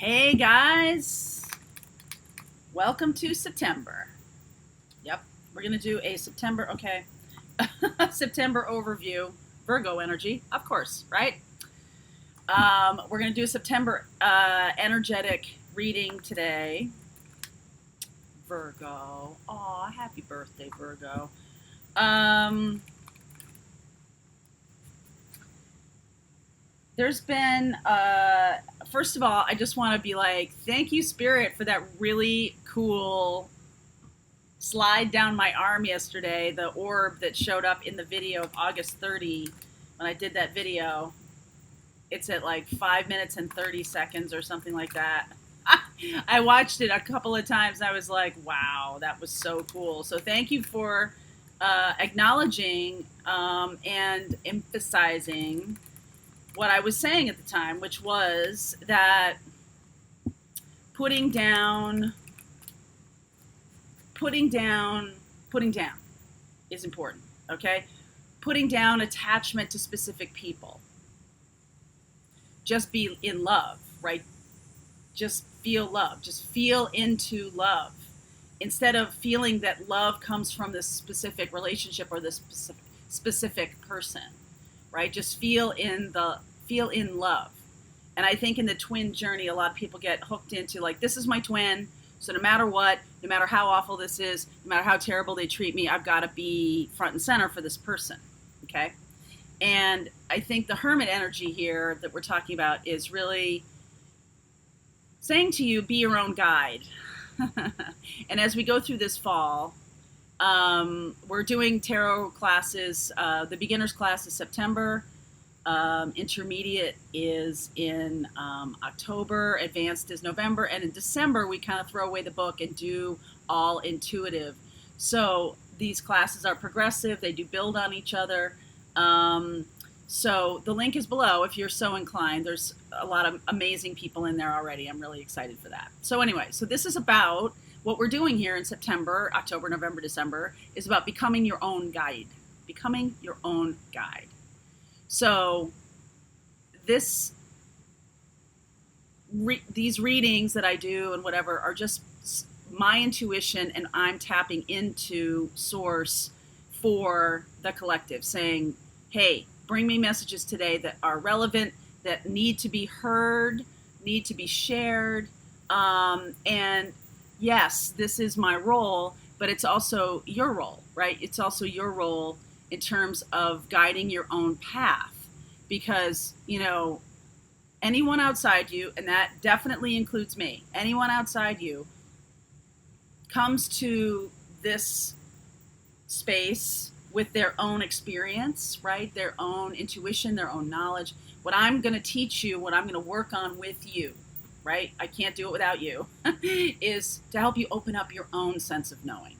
Hey guys, welcome to September. Yep, we're gonna do a September, September overview, Virgo energy, of course, right? We're gonna do a September energetic reading today. Virgo, aw, happy birthday, Virgo. There's been, first of all, I just want to be like, thank you, Spirit, for that really cool slide down my arm yesterday, the orb that showed up in the video of August 30 when I did that video. It's at like 5 minutes and 30 seconds or something like that. I watched it a couple of times. And I was like, wow, that was so cool. So thank you for acknowledging and emphasizing what I was saying at the time, which was that putting down is important, okay? Putting down attachment to specific people. Just be in love, right? Just feel love. Just feel into love. Instead of feeling that love comes from this specific relationship or this specific person, right? Just feel in love. And I think in the twin journey, a lot of people get hooked into like, this is my twin. So no matter what, no matter how awful this is, no matter how terrible they treat me, I've got to be front and center for this person. Okay. And I think the hermit energy here that we're talking about is really saying to you, be your own guide. And as we go through this fall, we're doing tarot classes. The beginner's class is September. Intermediate is in October, advanced is November, and in December we kind of throw away the book and do all intuitive. So these classes are progressive, they do build on each other. So the link is below if you're so inclined. There's a lot of amazing people in there already. I'm really excited for that. So anyway, so this is about what we're doing here in September, October, November, December, is about becoming your own guide. Becoming your own guide. So these readings that I do and whatever are just my intuition, and I'm tapping into source for the collective, saying, hey, bring me messages today that are relevant, that need to be heard, need to be shared. And yes, this is my role, but it's also your role, right? It's also your role in terms of guiding your own path, because, you know, anyone outside you, and that definitely includes me, anyone outside you comes to this space with their own experience, right? Their own intuition, their own knowledge. What I'm going to teach you, what I'm going to work on with you, right? I can't do it without you, is to help you open up your own sense of knowing,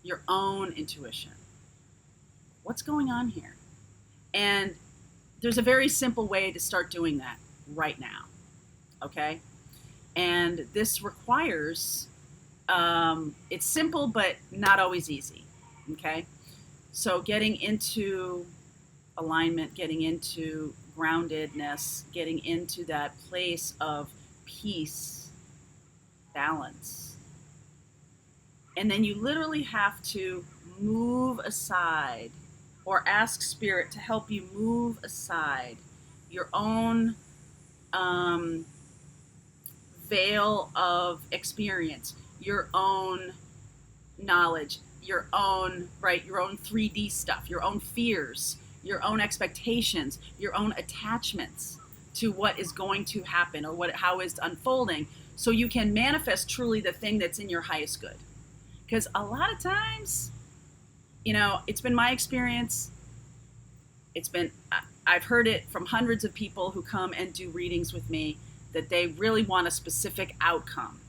your own intuition. What's going on here? And there's a very simple way to start doing that right now, okay? And this requires, it's simple, but not always easy, okay? So getting into alignment, getting into groundedness, getting into that place of peace, balance. And then you literally have to move aside, or ask Spirit to help you move aside your own veil of experience, your own knowledge, your own, right, your own 3D stuff, your own fears, your own expectations, your own attachments to what is going to happen or how it's unfolding, so you can manifest truly the thing that's in your highest good. Because a lot of times, you know, it's been my experience. I've heard it from hundreds of people who come and do readings with me, that they really want a specific outcome.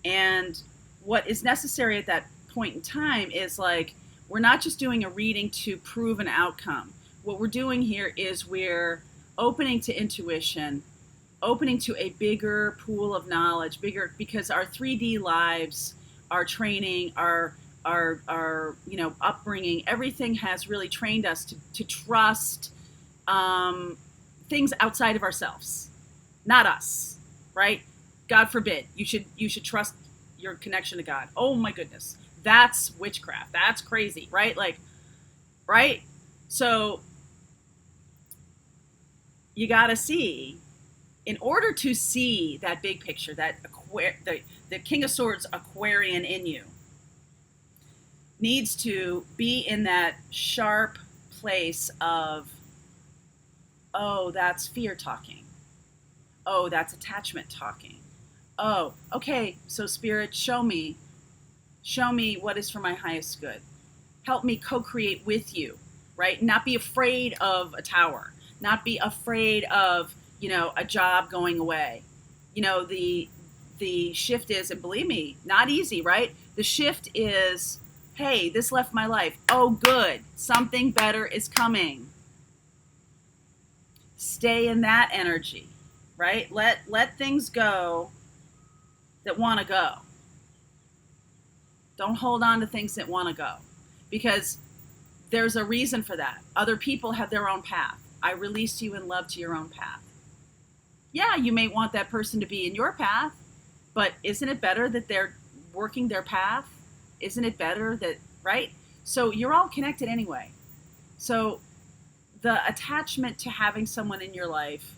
And what is necessary at that point in time is like, we're not just doing a reading to prove an outcome. What we're doing here is we're opening to intuition, opening to a bigger pool of knowledge, because our 3D lives, our training, our upbringing, everything has really trained us to trust things outside of ourselves, not us, right? God forbid, you should trust your connection to God. Oh my goodness. That's witchcraft. That's crazy, right? Like, right? So you got to see, in order to see that big picture, that the King of Swords Aquarian in you needs to be in that sharp place of, oh, that's fear talking. Oh, that's attachment talking. Oh, okay, so Spirit, show me what is for my highest good. Help me co-create with you, right? Not be afraid of a tower, not be afraid of, a job going away. The shift is, and believe me, not easy, right? The shift is, hey, this left my life. Oh, good, something better is coming. Stay in that energy, right? Let things go that want to go. Don't hold on to things that want to go, because there's a reason for that. Other people have their own path. I release you in love to your own path. Yeah, you may want that person to be in your path, but isn't it better that they're working their path? Isn't it better that, right? So you're all connected anyway. So the attachment to having someone in your life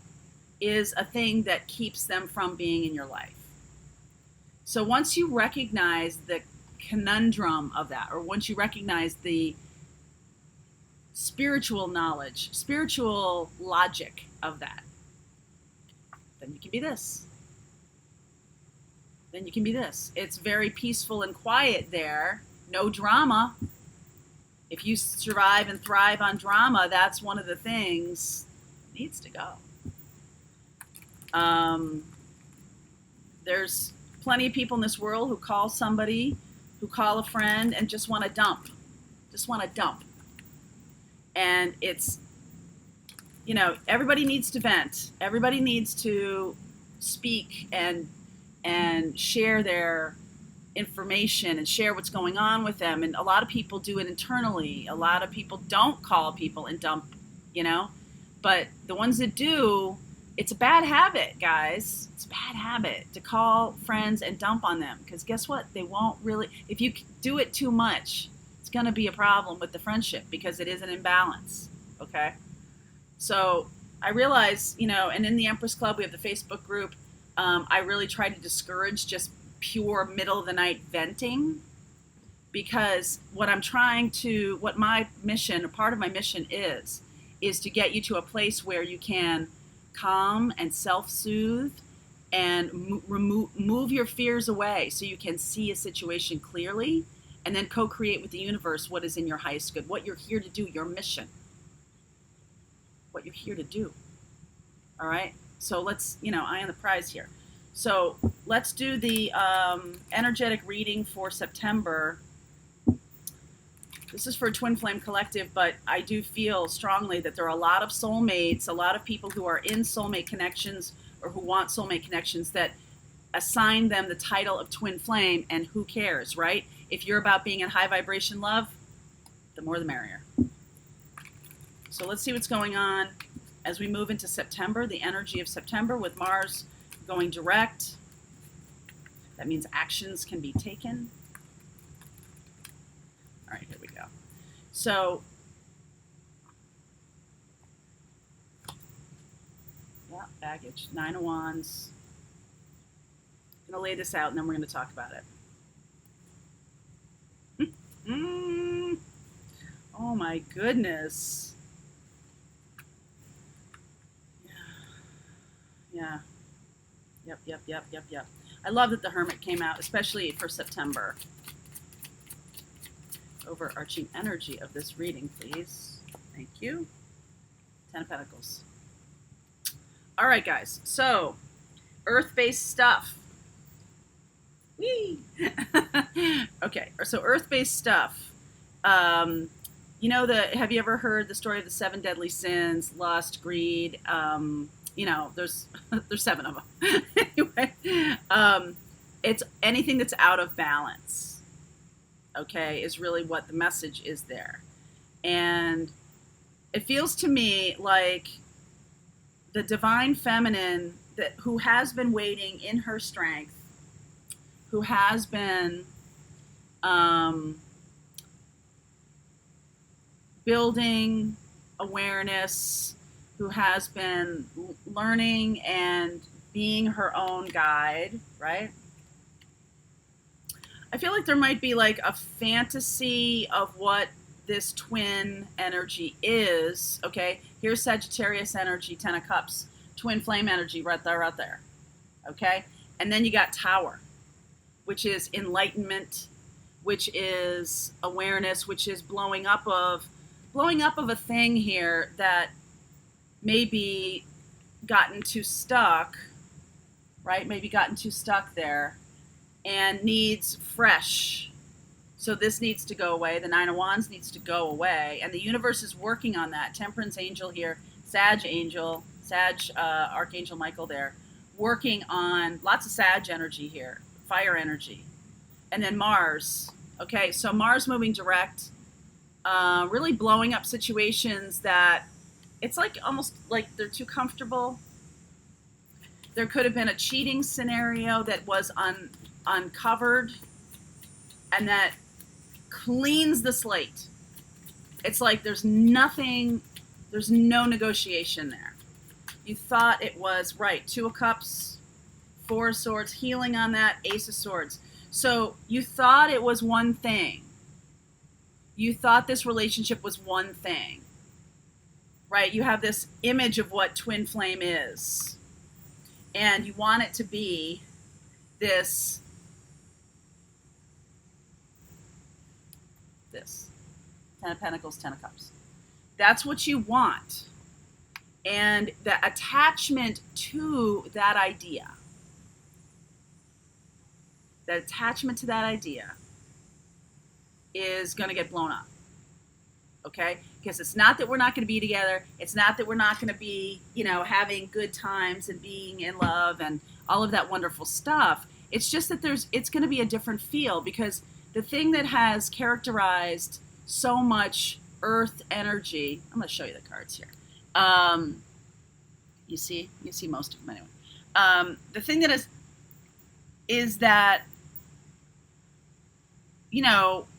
is a thing that keeps them from being in your life. So once you recognize the conundrum of that, or once you recognize the spiritual knowledge, spiritual logic of that, then you can be this. Then you can be this. It's very peaceful and quiet there. No drama. If you survive and thrive on drama, that's one of the things that needs to go. There's plenty of people in this world who call somebody, who call a friend and just want to dump. And it's, everybody needs to vent. Everybody needs to speak and share their information and share what's going on with them. And a lot of people do it internally. A lot of people don't call people and dump, but the ones that do, it's a bad habit, guys. It's a bad habit to call friends and dump on them, because guess what? They won't really, if you do it too much, it's going to be a problem with the friendship, because it is an imbalance. Okay. So I realize, and in the Empress Club, we have the Facebook group. I really try to discourage just pure middle of the night venting, because what my mission, a part of my mission is to get you to a place where you can calm and self-soothe and move your fears away, so you can see a situation clearly and then co-create with the universe what is in your highest good, what you're here to do, your mission, what you're here to do. All right. So let's, eye on the prize here. So let's do the energetic reading for September. This is for Twin Flame Collective, but I do feel strongly that there are a lot of soulmates, a lot of people who are in soulmate connections or who want soulmate connections that assign them the title of Twin Flame, and who cares, right? If you're about being in high vibration love, the more the merrier. So let's see what's going on as we move into September, the energy of September with Mars going direct. That means actions can be taken. All right, here we go. So, yeah, baggage, 9 of Wands. I'm going to lay this out and then we're going to talk about it. Oh my goodness. Yeah. Yep. I love that the Hermit came out, especially for September. Overarching energy of this reading, please. Thank you. 10 of Pentacles. All right, guys. So, earth-based stuff. Whee! Okay, so earth-based stuff. Have you ever heard the story of the 7 deadly sins? Lust, greed. There's 7 of them. Anyway, it's anything that's out of balance. Okay, is really what the message is there. And it feels to me like the divine feminine who has been waiting in her strength, who has been building awareness, who has been learning and being her own guide, right? I feel like there might be like a fantasy of what this twin energy is. Okay, here's Sagittarius energy, 10 of Cups, twin flame energy right there. Okay, and then you got Tower, which is enlightenment, which is awareness, which is blowing up of a thing here that maybe gotten too stuck, right? Maybe gotten too stuck there and needs fresh. So this needs to go away. The Nine of Wands needs to go away. And the universe is working on that. Temperance angel here, Sag angel, Archangel Michael there, working on lots of Sag energy here, fire energy. And then Mars. Okay, so Mars moving direct, really blowing up situations that it's like almost like they're too comfortable. There could have been a cheating scenario that was uncovered and that cleans the slate. It's like there's no negotiation there. You thought it was right. 2 of Cups, 4 of Swords, healing on that, Ace of Swords. So you thought it was one thing. You thought this relationship was one thing, right? You have this image of what twin flame is, and you want it to be this 10 of Pentacles, 10 of Cups. That's what you want. And the attachment to that idea, is going to get blown up. Okay? Because it's not that we're not going to be together. It's not that we're not going to be, having good times and being in love and all of that wonderful stuff. It's just that it's going to be a different feel, because the thing that has characterized so much earth energy, I'm going to show you the cards here. You see most of them anyway. The thing that is that,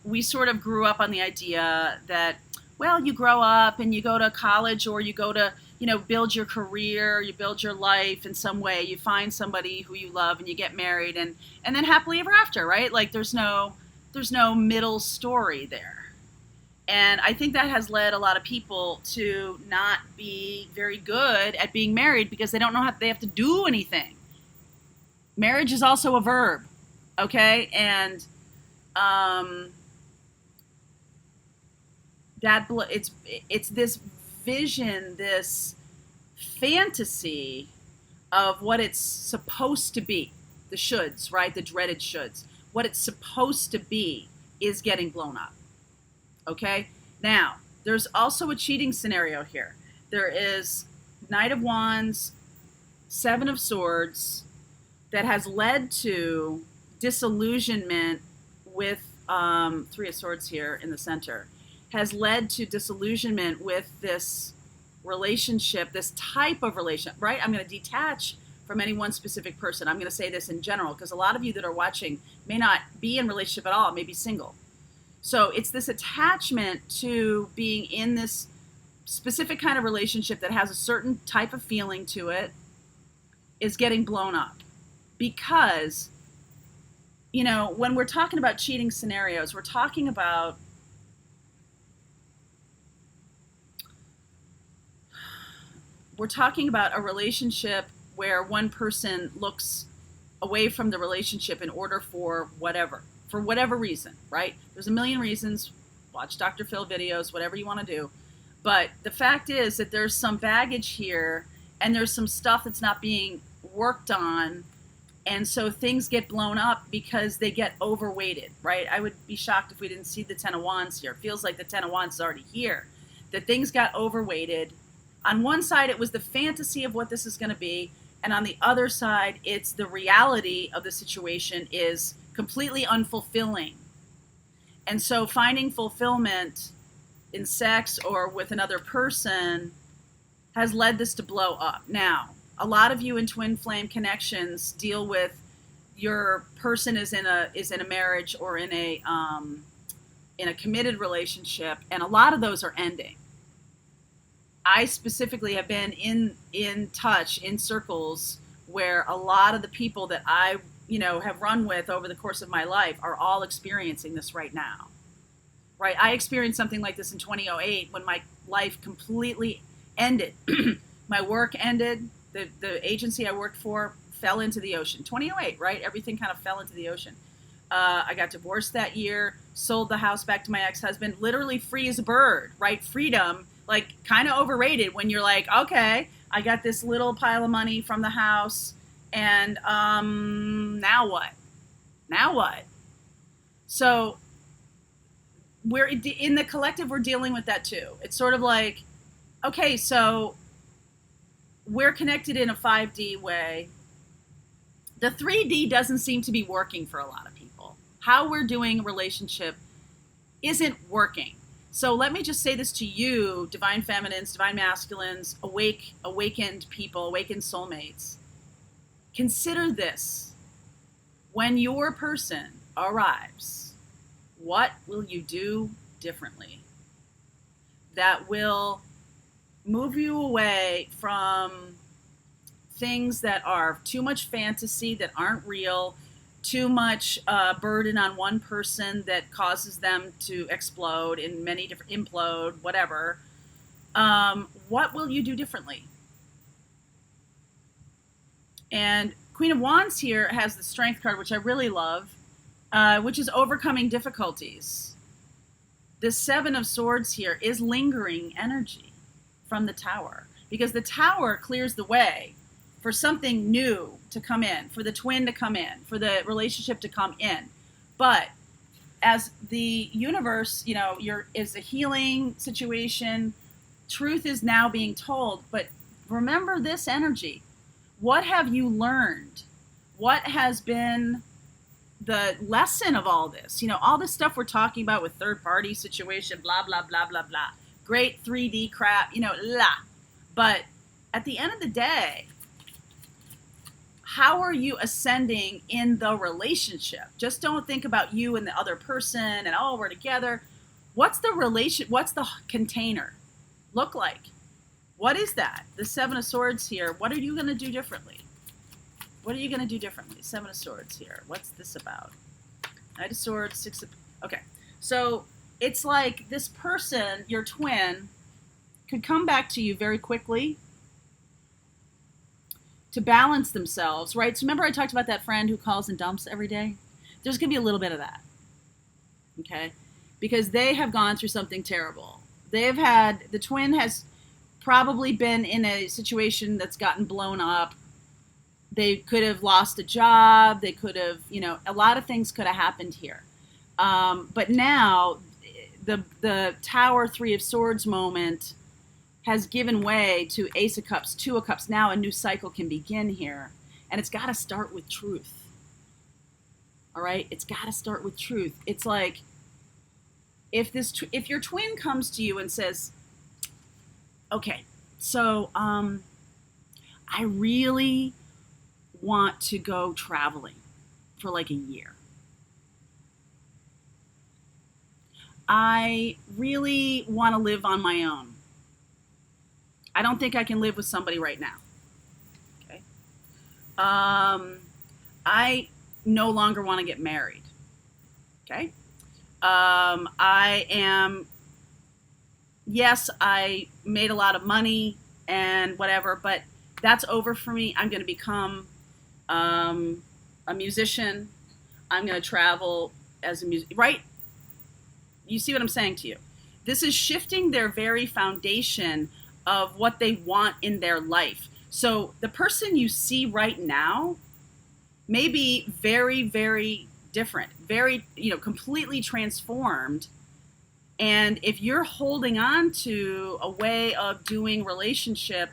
we sort of grew up on the idea that, well, you grow up and you go to college, or you go to, build your career, you build your life in some way, you find somebody who you love and you get married and then happily ever after, right? Like there's no middle story there. And I think that has led a lot of people to not be very good at being married, because they don't know how they have to do anything. Marriage is also a verb, okay? And it's this vision, this fantasy of what it's supposed to be. The shoulds, right? The dreaded shoulds. What it's supposed to be is getting blown up. Okay? Now, there's also a cheating scenario here. There is Knight of Wands, 7 of Swords, that has led to disillusionment with 3 of Swords here in the center, has led to disillusionment with this relationship, this type of relationship, right? I'm going to detach from any one specific person. I'm going to say this in general, because a lot of you that are watching may not be in a relationship at all, may be single. So it's this attachment to being in this specific kind of relationship that has a certain type of feeling to it is getting blown up. Because, when we're talking about cheating scenarios, we're talking about a relationship where one person looks away from the relationship in order for whatever reason, right? There's a million reasons. Watch Dr. Phil videos, whatever you want to do. But the fact is that there's some baggage here, and there's some stuff that's not being worked on. And so things get blown up because they get overweighted, right? I would be shocked if we didn't see the 10 of Wands here. It feels like the 10 of Wands is already here. That things got overweighted. On one side, it was the fantasy of what this is going to be. And on the other side, it's the reality of the situation is completely unfulfilling. And so finding fulfillment in sex or with another person has led this to blow up. Now, A lot of you in twin flame connections deal with your person is in a marriage or in a committed relationship, and a lot of those are ending. I specifically have been in touch in circles where a lot of the people that I have run with over the course of my life are all experiencing this right now. Right? I experienced something like this in 2008 when my life completely ended. My work ended. The agency I worked for fell into the ocean. 2008, right? Everything kind of fell into the ocean. I got divorced that year, sold the house back to my ex-husband, literally free as a bird, right? Freedom, like kind of overrated when you're like, okay, I got this little pile of money from the house, and now what? Now what? So we're in the collective, we're dealing with that too. It's sort of like, okay, so we're connected in a 5D way. The 3D doesn't seem to be working for a lot of people. How we're doing a relationship isn't working. So let me just say this to you, divine feminines, divine masculines, awakened people, awakened soulmates. Consider this. When your person arrives, what will you do differently that will move you away from things that are too much fantasy, that aren't real, too much burden on one person that causes them to explode in many different, implode, whatever. What will you do differently? And Queen of Wands here has the Strength card, which I really love, which is overcoming difficulties. The Seven of Swords here is lingering energy from the Tower, because the Tower clears the way for something new to come in, for the twin to come in, for the relationship to come in. But as the universe, is a healing situation, truth is now being told. But remember this energy. What have you learned? What has been the lesson of all this? All this stuff we're talking about with third party situation, blah, blah, blah, blah, blah. Great 3D crap, But at the end of the day, how are you ascending in the relationship? Just don't think about you and the other person and, oh, we're together. What's the container look like? What is that? The Seven of Swords here. What are you going to do differently? What are you going to do differently? Seven of Swords here. What's this about? Knight of Swords, Six of... Okay. So it's like this person, your twin, could come back to you very quickly to balance themselves, right? So remember I talked about that friend who calls and dumps every day? There's going to be a little bit of that, okay? Because they have gone through something terrible. The twin has probably been in a situation that's gotten blown up. They could have lost a job. They could have, a lot of things could have happened here. But now the Tower, Three of Swords moment has given way to Ace of Cups, Two of Cups. Now a new cycle can begin here. And it's got to start with truth. All right? It's got to start with truth. It's like, if your twin comes to you and says, okay, so I really want to go traveling for like a year. I really want to live on my own. I don't think I can live with somebody right now. Okay. I no longer want to get married. Okay. Yes, I made a lot of money and whatever, but that's over for me. I'm going to become a musician. I'm going to travel as a musician, right? You see what I'm saying to you? This is shifting their very foundation of what they want in their life. So the person you see right now may be very, very different, very, completely transformed. And if you're holding on to a way of doing relationship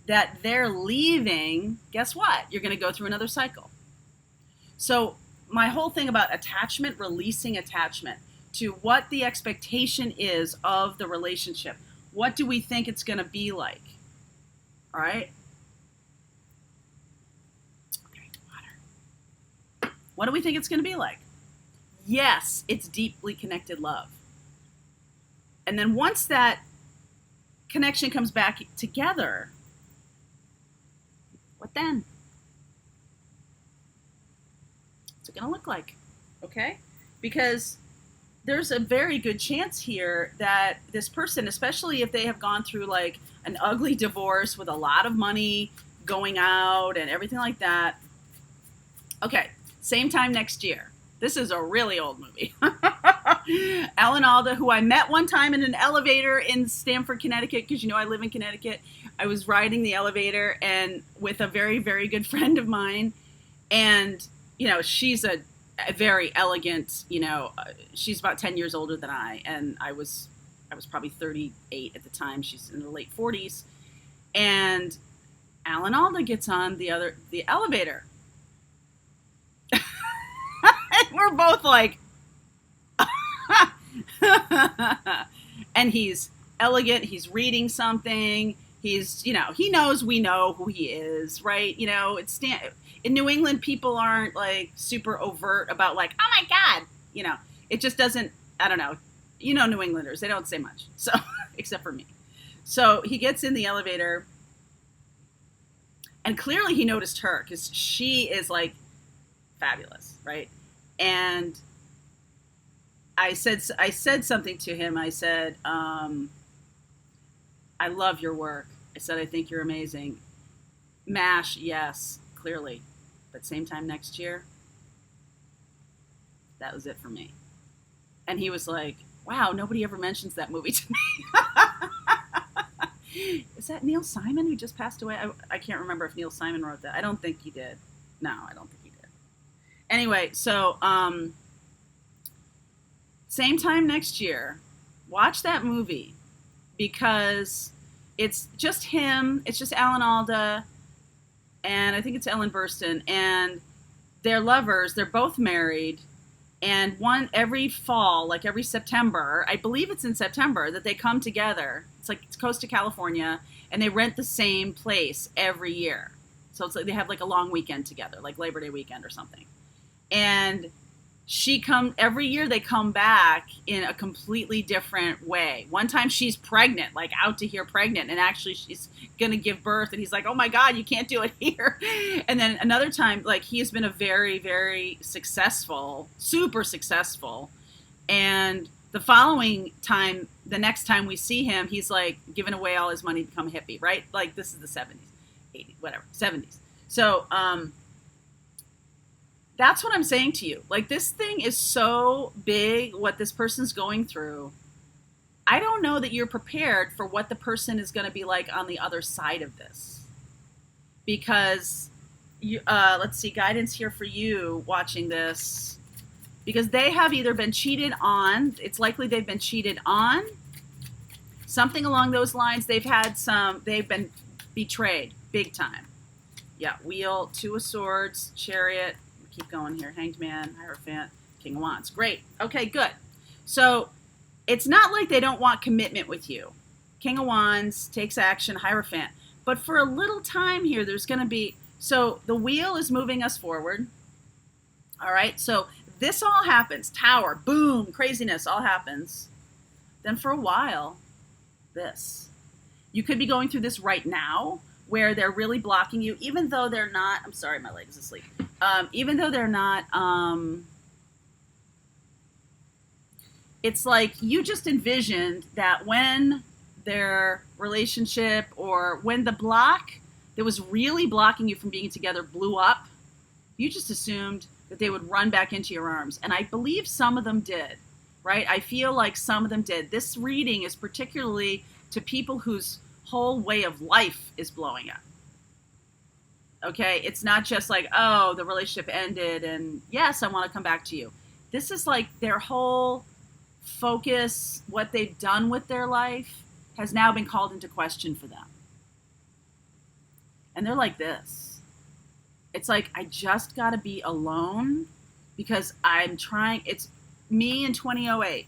that they're leaving, guess what? You're going to go through another cycle. So my whole thing about attachment, releasing attachment to what the expectation is of the relationship. What do we think it's going to be like? All right. What do we think it's going to be like? Yes, it's deeply connected love. And then once that connection comes back together, what then? What's it going to look like? Okay? Because there's a very good chance here that this person, especially if they have gone through like an ugly divorce with a lot of money going out and everything like that. Okay, same time next year. This is a really old movie. Alan Alda, who I met one time in an elevator in Stamford, Connecticut, because you know I live in Connecticut. I was riding the elevator and with a very, very good friend of mine. And, you know, she's a very elegant, you know, she's about 10 years older than I. And I was probably 38 at the time. She's in her late 40s. And Alan Alda gets on the elevator. And we're both like, and he's elegant. He's reading something. He's, you know, he knows we know who he is, right? You know, in New England, people aren't like super overt about like, oh my God, you know, it just doesn't, I don't know. You know, New Englanders, they don't say much. So, except for me. So he gets in the elevator and clearly he noticed her because she is like fabulous, right? And I said something to him. I said, I love your work. I said, I think you're amazing. MASH, yes, clearly. But same time next year, that was it for me. And he was like, wow, nobody ever mentions that movie to me. Is that Neil Simon who just passed away? I can't remember if Neil Simon wrote that. I don't think he did. No, I don't think he did. Anyway, so same time next year, watch that movie because it's just him. It's just Alan Alda, and I think it's Ellen Burstyn, and they're lovers. They're both married, and every fall, like every September, I believe it's in September, that they come together. It's Costa California, and they rent the same place every year. So it's like they have like a long weekend together, like Labor Day weekend or something. And every year they come back in a completely different way. One time she's pregnant, like out to here pregnant, and actually she's going to give birth. And he's like, oh my God, you can't do it here. And then another time, like he has been a very, very successful, super successful. And the following time, the next time we see him, he's like giving away all his money to become a hippie, right? Like this is the 70s, 80s, whatever, 70s. So, that's what I'm saying to you. Like, this thing is so big, what this person's going through. I don't know that you're prepared for what the person is going to be like on the other side of this. Because, let's see, guidance here for you watching this. Because they have either been cheated on. It's likely they've been cheated on. Something along those lines. They've been betrayed big time. Yeah, Wheel, Two of Swords, Chariot. Keep going here. Hanged Man, Hierophant, King of Wands. Great. Okay, good. So it's not like they don't want commitment with you. King of Wands takes action, Hierophant. But for a little time here, there's going to be... So the wheel is moving us forward. All right? So this all happens. Tower, boom, craziness, all happens. Then for a while, this. You could be going through this right now, where they're really blocking you, even though they're not... I'm sorry, my leg is asleep. Even though they're not... it's like you just envisioned that when their relationship or when the block that was really blocking you from being together blew up, you just assumed that they would run back into your arms. And I believe some of them did, right? I feel like some of them did. This reading is particularly to people whose whole way of life is blowing up. Okay? It's not just like, oh, the relationship ended and yes, I want to come back to you. This is like their whole focus, what they've done with their life has now been called into question for them. And they're like this. It's like, I just got to be alone because I'm trying. It's me in 2008.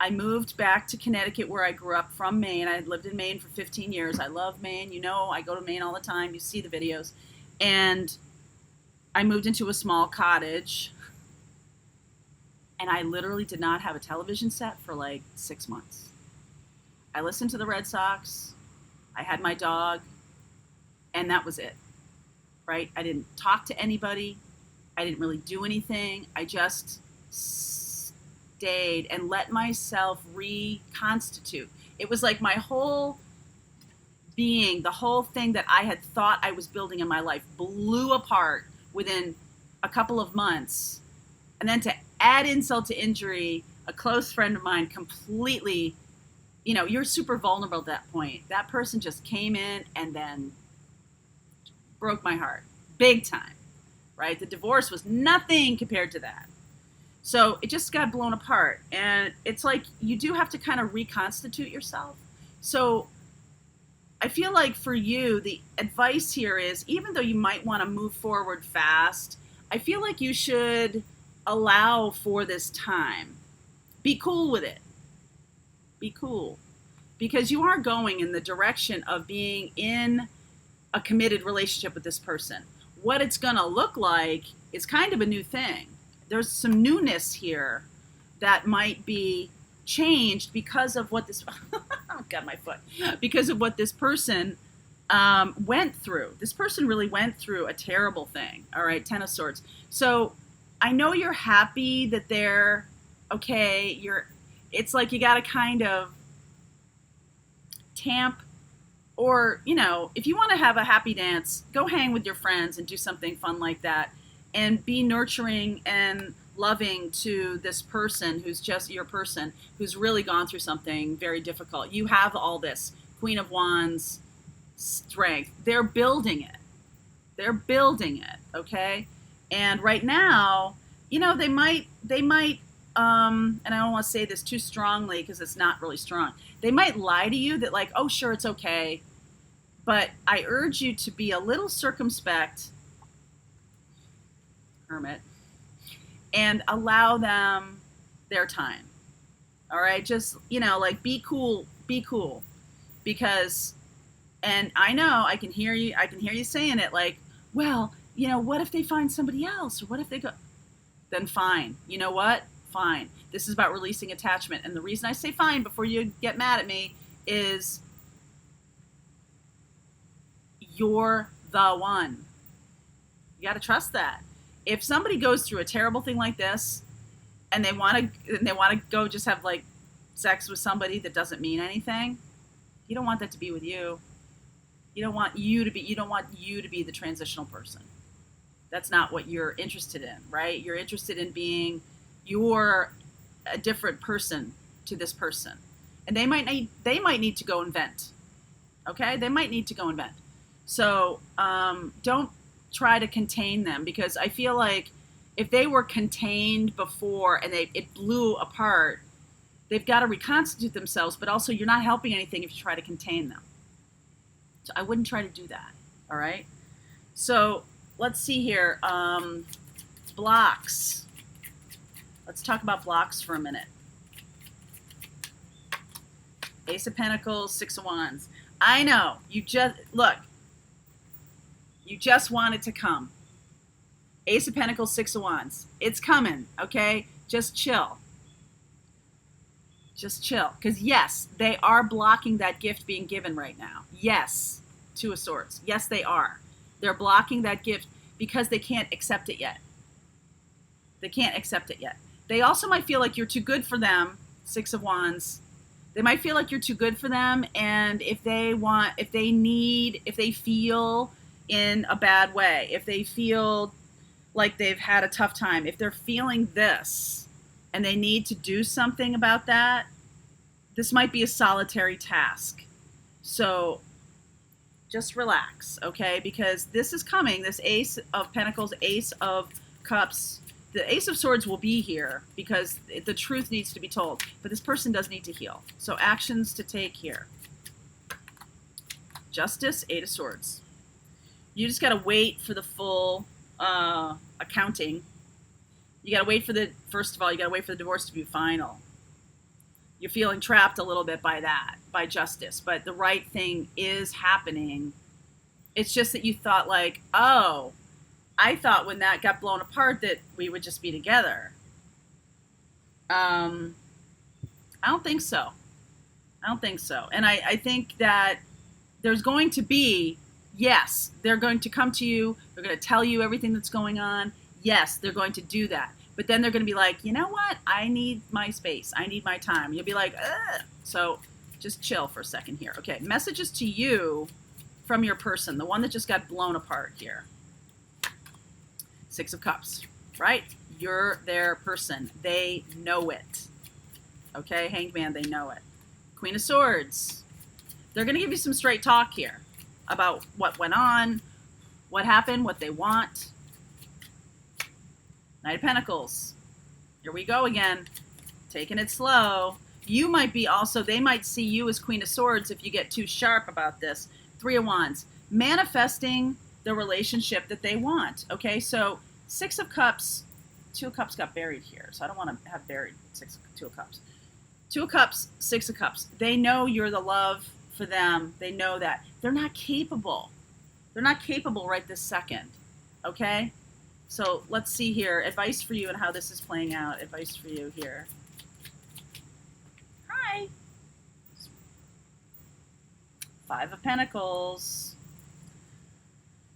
I moved back to Connecticut where I grew up from Maine. I had lived in Maine for 15 years. I love Maine. You know, I go to Maine all the time. You see the videos. And I moved into a small cottage, and I literally did not have a television set for like 6 months. I listened to the Red Sox. I had my dog, and that was it, right? I didn't talk to anybody. I didn't really do anything. I just stayed and let myself reconstitute. It was like my whole being, the whole thing that I had thought I was building in my life blew apart within a couple of months. And then to add insult to injury, a close friend of mine completely, you're super vulnerable at that point. That person just came in and then broke my heart big time, right? The divorce was nothing compared to that. So it just got blown apart. And it's like you do have to kind of reconstitute yourself. So I feel like for you, the advice here is, even though you might want to move forward fast, I feel like you should allow for this time. Be cool with it. Be cool. Because you are going in the direction of being in a committed relationship with this person. What it's going to look like is kind of a new thing. There's some newness here that might be changed because of what this oh god, my foot, because of what this person went through. This person really went through a terrible thing. All right, Ten of Swords. So I know you're happy that they're okay. It's like you got to kind of tamp, or if you want to have a happy dance, go hang with your friends and do something fun like that, and be nurturing and loving to this person who's just your person, who's really gone through something very difficult. You have all this Queen of Wands strength. They're building it. They're building it, okay? And right now, they might, and I don't want to say this too strongly because it's not really strong. They might lie to you that like, oh, sure, it's okay. But I urge you to be a little circumspect, hermit, and allow them their time. All right? Just, like be cool, because, and I know I can hear you saying it like, well, what if they find somebody else? Or what if they go? Then fine. You know what? Fine. This is about releasing attachment. And the reason I say fine before you get mad at me is you're the one. You got to trust that. If somebody goes through a terrible thing like this and they want to go just have like sex with somebody that doesn't mean anything, you don't want that to be with you. You don't want you to be the transitional person. That's not what you're interested in, right? You're interested in being you're a different person to this person. And they might need to go and vent. Okay? They might need to go and vent. So don't try to contain them, because I feel like if they were contained before and it blew apart, they've got to reconstitute themselves, but also you're not helping anything if you try to contain them. So I wouldn't try to do that. All right? So let's see here. Blocks. Let's talk about blocks for a minute. Ace of Pentacles, Six of Wands. I know. You just want it to come. Ace of Pentacles, Six of Wands. It's coming, okay? Just chill. Just chill. Because yes, they are blocking that gift being given right now. Yes. Two of Swords. Yes, they are. They're blocking that gift because they can't accept it yet. They can't accept it yet. They also might feel like you're too good for them. Six of Wands. They might feel like you're too good for them, and if they feel in a bad way, if they feel like they've had a tough time, if they're feeling this and they need to do something about that, this might be a solitary task. So just relax, okay? Because this is coming, this Ace of Pentacles, Ace of Cups. The Ace of Swords will be here because the truth needs to be told. But this person does need to heal. So actions to take here. Justice, Eight of Swords. You just got to wait for the full accounting. You got to wait for first of all, you got to wait for the divorce to be final. You're feeling trapped a little bit by that, by justice. But the right thing is happening. It's just that you thought like, oh, I thought when that got blown apart that we would just be together. I don't think so. I don't think so. And I think that there's going to be, yes, they're going to come to you. They're going to tell you everything that's going on. Yes, they're going to do that. But then they're going to be like, you know what? I need my space. I need my time. You'll be like, ugh. So just chill for a second here. Okay, messages to you from your person, the one that just got blown apart here. Six of Cups, right? You're their person. They know it. Okay, Hanged Man, they know it. Queen of Swords. They're going to give you some straight talk here about what went on, what happened, what they want. Knight of Pentacles. Here we go again. Taking it slow. You might be also, they might see you as Queen of Swords if you get too sharp about this. Three of Wands. Manifesting the relationship that they want. Okay, so Six of Cups, Two of Cups got buried here. So I don't want to have buried Two of Cups. Two of Cups, Six of Cups. They know you're the love for them. They know that. They're not capable. They're not capable right this second. Okay? So let's see here. Advice for you and how this is playing out. Advice for you here. Hi. Five of Pentacles.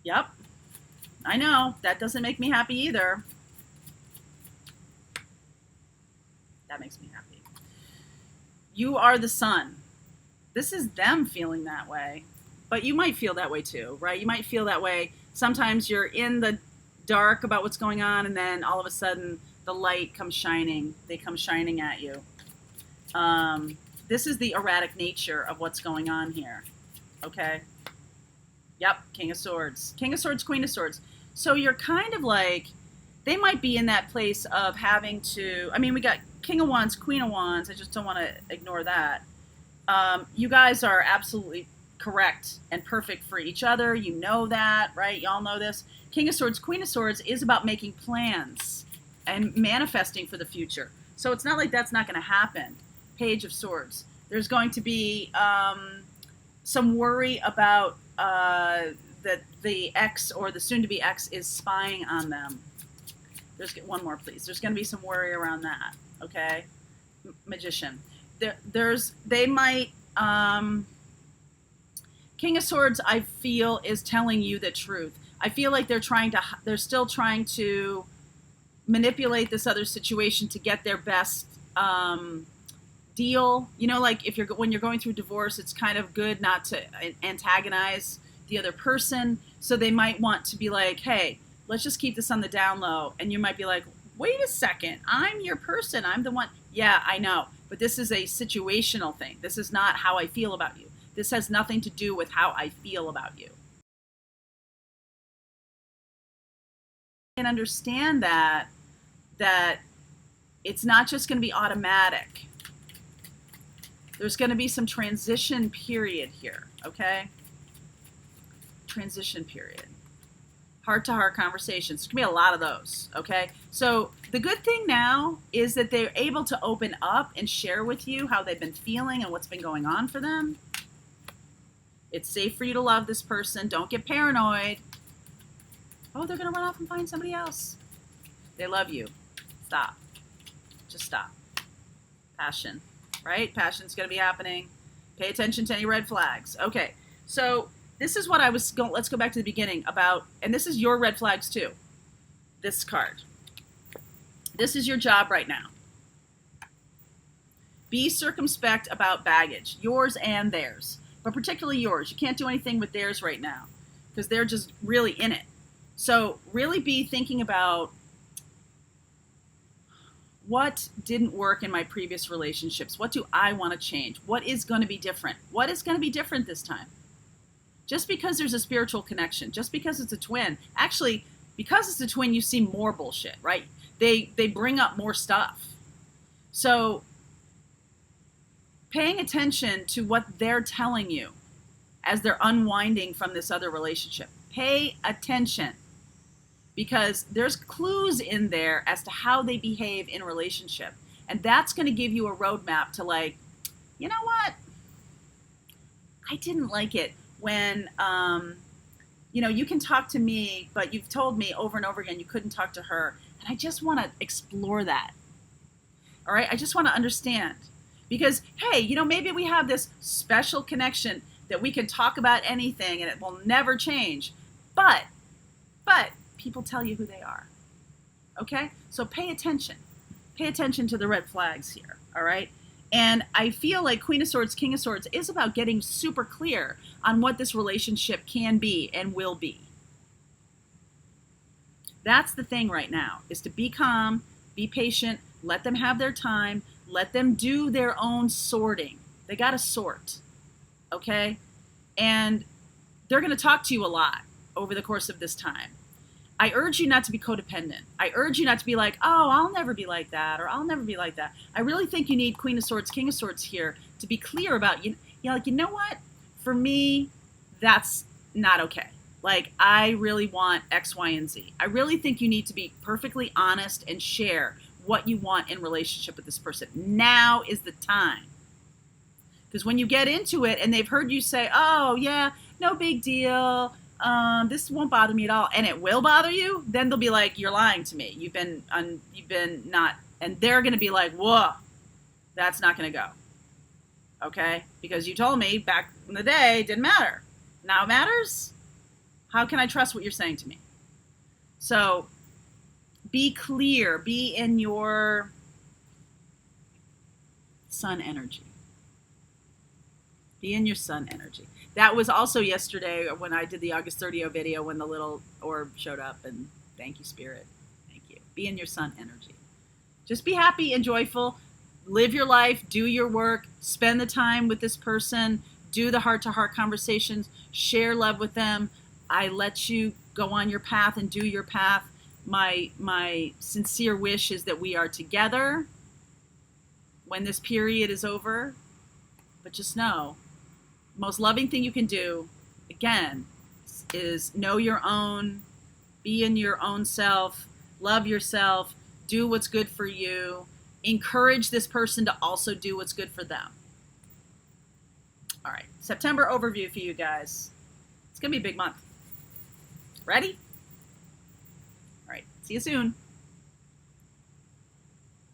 Yep. I know. That doesn't make me happy either. That makes me happy. You are the sun. This is them feeling that way. But you might feel that way too, right? You might feel that way. Sometimes you're in the dark about what's going on, and then all of a sudden the light comes shining. They come shining at you. This is the erratic nature of what's going on here. Okay? Yep, King of Swords. King of Swords, Queen of Swords. So you're kind of like, they might be in that place of having to, I mean, we got King of Wands, Queen of Wands. I just don't want to ignore that. You guys are absolutely correct and perfect for each other. You know that, right? Y'all know this. King of Swords, Queen of Swords is about making plans and manifesting for the future. So it's not like that's not going to happen. Page of Swords. There's going to be some worry about that the ex or the soon-to-be ex is spying on them. There's one more, please. There's going to be some worry around that. Okay, Magician. They might. King of Swords, I feel, is telling you the truth. I feel like they're still trying to manipulate this other situation to get their best deal. You know, like when you're going through divorce, it's kind of good not to antagonize the other person. So they might want to be like, hey, let's just keep this on the down low. And you might be like, wait a second, I'm your person. I'm the one. Yeah, I know. But this is a situational thing. This is not how I feel about you. This has nothing to do with how I feel about you. And understand that it's not just going to be automatic. There's going to be some transition period here, okay? Transition period. Heart-to-heart conversations. There's going to be a lot of those, okay? So the good thing now is that they're able to open up and share with you how they've been feeling and what's been going on for them. It's safe for you to love this person. Don't get paranoid. Oh, they're going to run off and find somebody else. They love you. Stop. Just stop. Passion, right? Passion's going to be happening. Pay attention to any red flags. Okay, so this is what I was going, let's go back to the beginning about, and this is your red flags too. This card. This is your job right now. Be circumspect about baggage, yours and theirs, but particularly yours. You can't do anything with theirs right now because they're just really in it. So really be thinking about what didn't work in my previous relationships. What do I want to change? What is going to be different? What is going to be different this time? Just because there's a spiritual connection, just because it's a twin, actually, because it's a twin, you see more bullshit, right? They bring up more stuff. So paying attention to what they're telling you as they're unwinding from this other relationship. Pay attention, because there's clues in there as to how they behave in a relationship. And that's going to give you a roadmap to like, you know what? I didn't like it when you can talk to me, but you've told me over and over again you couldn't talk to her. And I just want to explore that. All right? I just want to understand. Because, hey, maybe we have this special connection that we can talk about anything and it will never change. But people tell you who they are. Okay? So pay attention. Pay attention to the red flags here. All right? And I feel like Queen of Swords, King of Swords is about getting super clear on what this relationship can be and will be. That's the thing right now, is to be calm, be patient, let them have their time, let them do their own sorting. They got to sort, okay? And they're going to talk to you a lot over the course of this time. I urge you not to be codependent. I urge you not to be like, oh, I'll never be like that, or I'll never be like that. I really think you need Queen of Swords, King of Swords here to be clear about, you know what? For me, that's not okay. Like, I really want X, Y, and Z. I really think you need to be perfectly honest and share what you want in relationship with this person. Now is the time. Because when you get into it and they've heard you say, oh, yeah, no big deal, this won't bother me at all, and it will bother you, then they'll be like, you're lying to me. You've been not, and they're going to be like, whoa, that's not going to go. Okay? Because you told me back in the day it didn't matter. Now it matters? How can I trust what you're saying to me? So be clear. Be in your sun energy. Be in your sun energy. That was also yesterday when I did the August 30 video when the little orb showed up, and thank you, Spirit. Thank you. Be in your sun energy. Just be happy and joyful. Live your life. Do your work. Spend the time with this person. Do the heart-to-heart conversations. Share love with them. I let you go on your path and do your path. My sincere wish is that we are together when this period is over. But just know, the most loving thing you can do, again, is know your own, be in your own self, love yourself, do what's good for you, encourage this person to also do what's good for them. All right, September overview for you guys. It's going to be a big month. Ready? All right, see you soon.